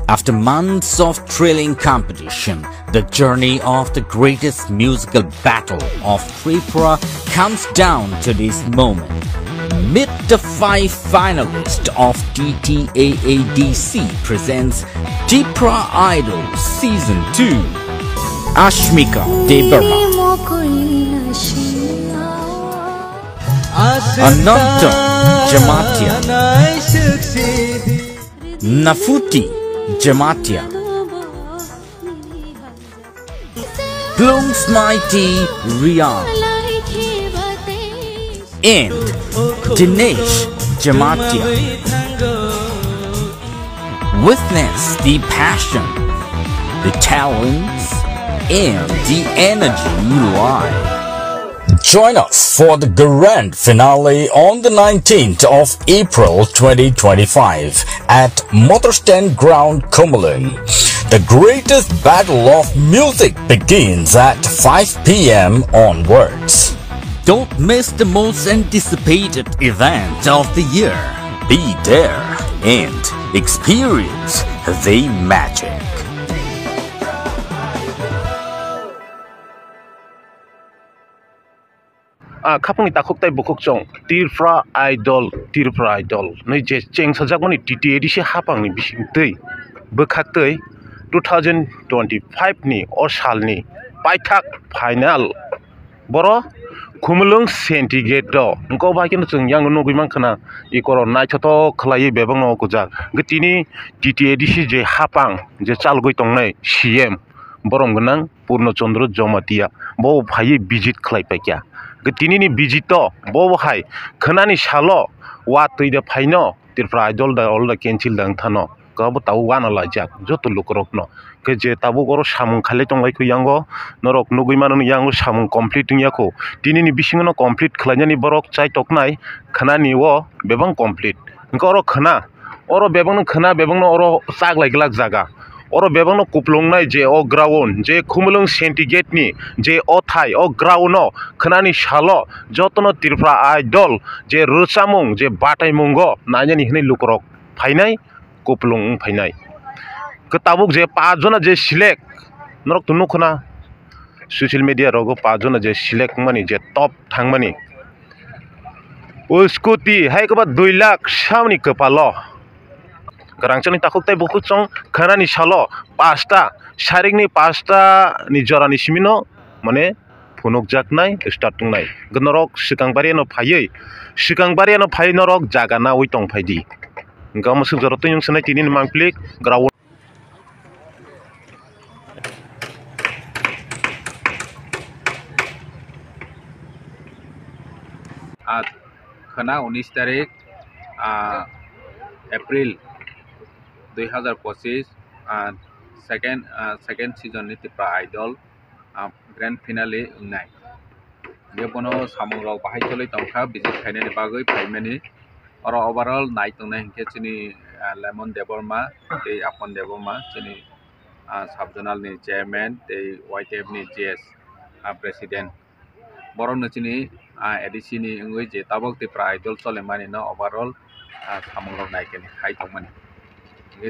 After months of thrilling competition, the journey of the greatest musical battle of Tripura comes down to this moment. Meet the 5 finalists of TTAADC presents Tripura Idol Season 2. Ashmika Debarma, Ananta Jamatia, Nafuti Jamatia, Plums Mighty Riyad, and Dinesh Jamatia. Witness the passion, the talents, and the energy live. Join us for the grand finale on the 19th of April 2025 at Motherstand Ground, Kumuling. The greatest battle of music begins at 5 p.m. onwards. Don't miss the most anticipated event of the year. Be there and experience the magic. Kapung takuk tai bukuk chong Tripura Idol nei je cheng sajak mani TTADC hapang ni bising tei bekhak tei 2025 ni or sal ni paithak final boro Kumuling Sentigate do ngko ba kin chung yang no gimang khana ikoro nai thoto khlai bebang no kujak gtini TTADC je hapang je chalgoi tongnai CM borom gnang Purnochandra Jamatia bo bhai visit khlai paikya gtini ni visito bo hai khanani salo wa tuida phaino Tripura Idol da all da cancel dang thano kabo taw wana lajak joto lukrok no ke je tabu goro samung khale tonglai ku yango norok nugui manu yango samung complete yako tini ni bising no complete khlanyani borok chai toknai khanani wo bebang complete ngoro khana oro bebang no khana bebang no oro sak laiglak jaga oro bebang no kuplongnai je o ground je Kumuling Sentigate ni je o thai o ground no khanani salo jotono Tripura Idol je rusamung je batai mungo nanyani hne lukrok phainai kuplong phainai ketabuk je 5 jona je select norok tunu khana social media rogo 5 jona je select mani je top thangmani o scooty hai ka 2 lakh samni kepalo Karangchani takuk tai bukuk chong khanani salo 5ta saring ni 5ta ni jorani simino mane phunuk jaknai start tungnai gnorok sikangbari no phayei sikangbari no phai norok jaga na oi tong phaidi ngam su joroto yung sanai tinin mangplik ground khana 19 tarik April 2025 and second season ni Tripura Idol grand finale ungnai bebono samung rok bahai choloi tongkha visit khaine ni bagoi phaimani oro overall night tongnai hingke chini Lemon Deborma tei Apon Deborma chini subjonal ni chairman tei YTF ni GS president borok no chini ADC ni ngoi je tabok Tripura Idol cholemani no overall samung rok naikeni hai tongmani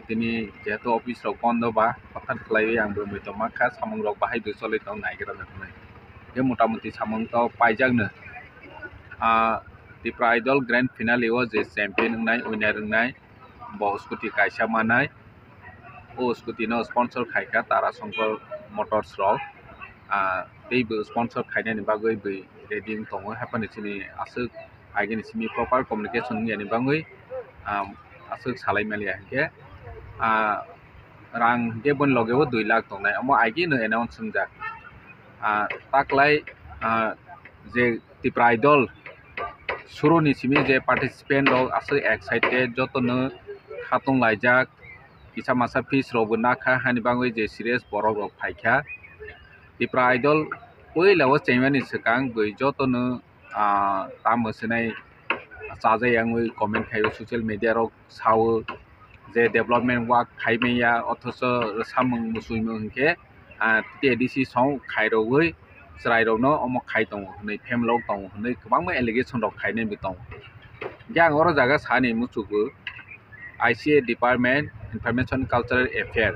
tini jeto office rok bondo ba pathan khlai ang bo mito makha samung rok bahai du choloi tong naigira nai ye motamuti samung to paijak no Tripura Idol grand finale o je champion nai winner nai bo scooty kaisa manai o scooty no sponsor khaika Tara Shankar Motors rok tei bo sponsor khaina ni bagoi boi ready tongo hapani chini asuk ageni simi proper communication ni bagoi asuk salai mali hangke rang ge bon loge 2 lakh tongnai amo agi no announce sungjak taklai je Tripura Idol suru ni simi je participant rok asuk excited jotono khatung laijak kisa masa fees rok nakha hani bangoi je serious borok rok phaikha Tripura Idol oi lawo chaimani sekang boi jotono tamosinai chajai angoi comment khayo social media rok sawo je development work khaimaya othoso samung musuimung hingke TTADC song khairogoi chrai rok no omo khai tongo nei family rok tongo nei kwbangma allegation rok khainai bi tongo yang oro jaga sani muchugo ICA department Information Cultural Affair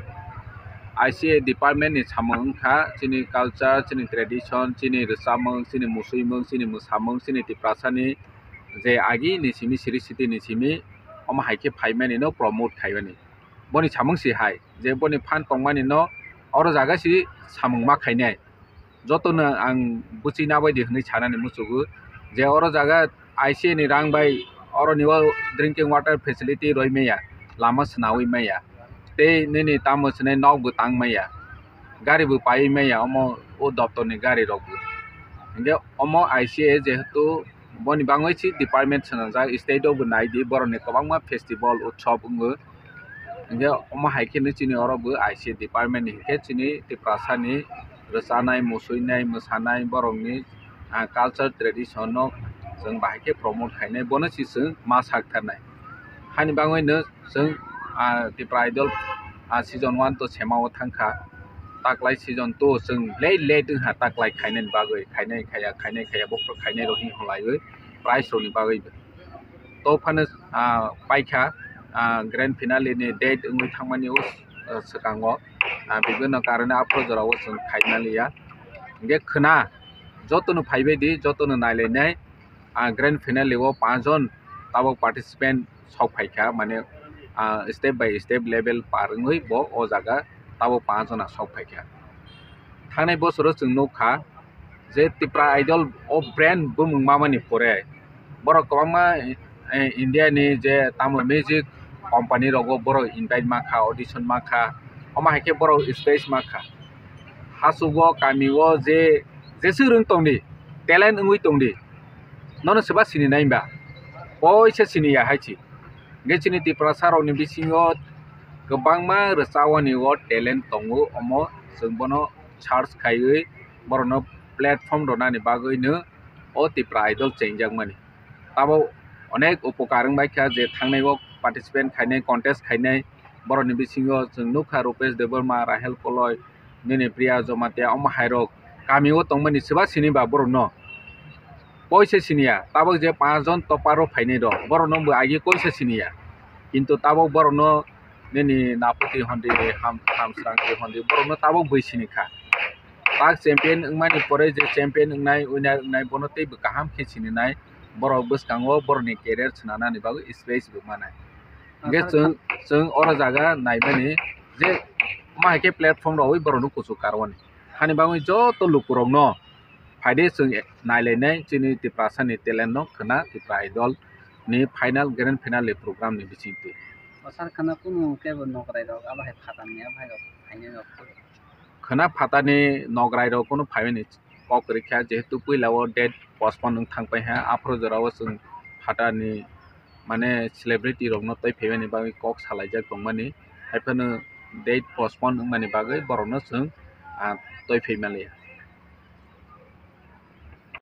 ICA Department ni samung kha chini culture chini tradition chini resamung chini musuimung chini musamung chini tiprasani je agi ni simi siri city ni simi oma haike phaimani no promote khaibani boni samung si hai je boni phan tongmani no oro jaga si samung ma khainai jotono ang buchina baidi hni chanani musugu je oro jaga ICA ni rang bai oro ni drinking water facility roimeya lama snawi meya te nini tamo sene nog bu tang maya gari bu pai maya omo o doptor ni gari rok bu nge omo ICA jehetu boni bangoi chi department sanajak state of nai di bor ni kabangma festival utsav ungu nge omo haike ni chini oro bu ICA department ni ke chini tiprasa ni resanai musuinai musanai borong ni culture tradition no jeng bahike promote khainai bono chi sung ma sak tharnai hani bangoi no jeng Tipra Idol season 1 to semao thangkha taklai season 2 jeng late ha taklai khainai bagoi khainai khaya bokro khainai rohi holaioi prize roni bagoi to phane paikha grand finale ni date ngui thangmani us sekango bibinno karone apro jorao jeng khainaliya nge khna jotono phaibe di jotono nailai grand finale o 5 jon tabo participant sok phaikha mane step by step level parngoi bo o jaga tabo 5 jona sok phaikha thanai bosoro jeng nokha je Tipra Idol o brand bumung mamani pore borok kwangma India ni je tamo music company rogo borok invite makha audition makha oma haike borok space makha hasugo kamiwo je surung tongdi talent ngui tongdi nono seba sini naimba poisa sini ya haichi gechini Tipra saroni bisingo gobangma resawani wo talent tongo omo jengbono search khaioi borono platform donani bagoi no o Tipra Idol chengjak mani tabo onek upokarang baikha je thangnai wo participant khainai contest khainai boroni bisingo jeng nukha Rupesh Devarma Rahel Koloi nini Priya Jomatia omo hairok kamiwo tongmani seba sini ba borono koise sinia tabo je 5 jon toparo phainai ro borono bo agi koise sinia কিন্তু tabo borono nini napoti hondi hamsrang ke hondi borono tabo boisini kha tak champion ngmani pore je champion ngnai winner ngnai bono tei bo kaham khechini nai borok bwskango boroni career chnana ni bagu space bo manai nge chung ora jaga naibani je ma ke platform ro oi borono kuchu karwani hani bangi joto lukurok no faide chung nailai chini Tiprasa ni talent no khna Tipra Idol ni final grand finale program ni bisingte asar khana kuno kebo nokrai rok aba hai phatan ni aba hai rok haine rok khana phatani nograi rok kuno phaimani pokrekha jehetu puilao date postpone thangpai ha afro jorao chung phatani mane celebrity rok no tai phaimani bagi kok salaijak tongmani haifano date postpone mani bagai borono chung toi phaimali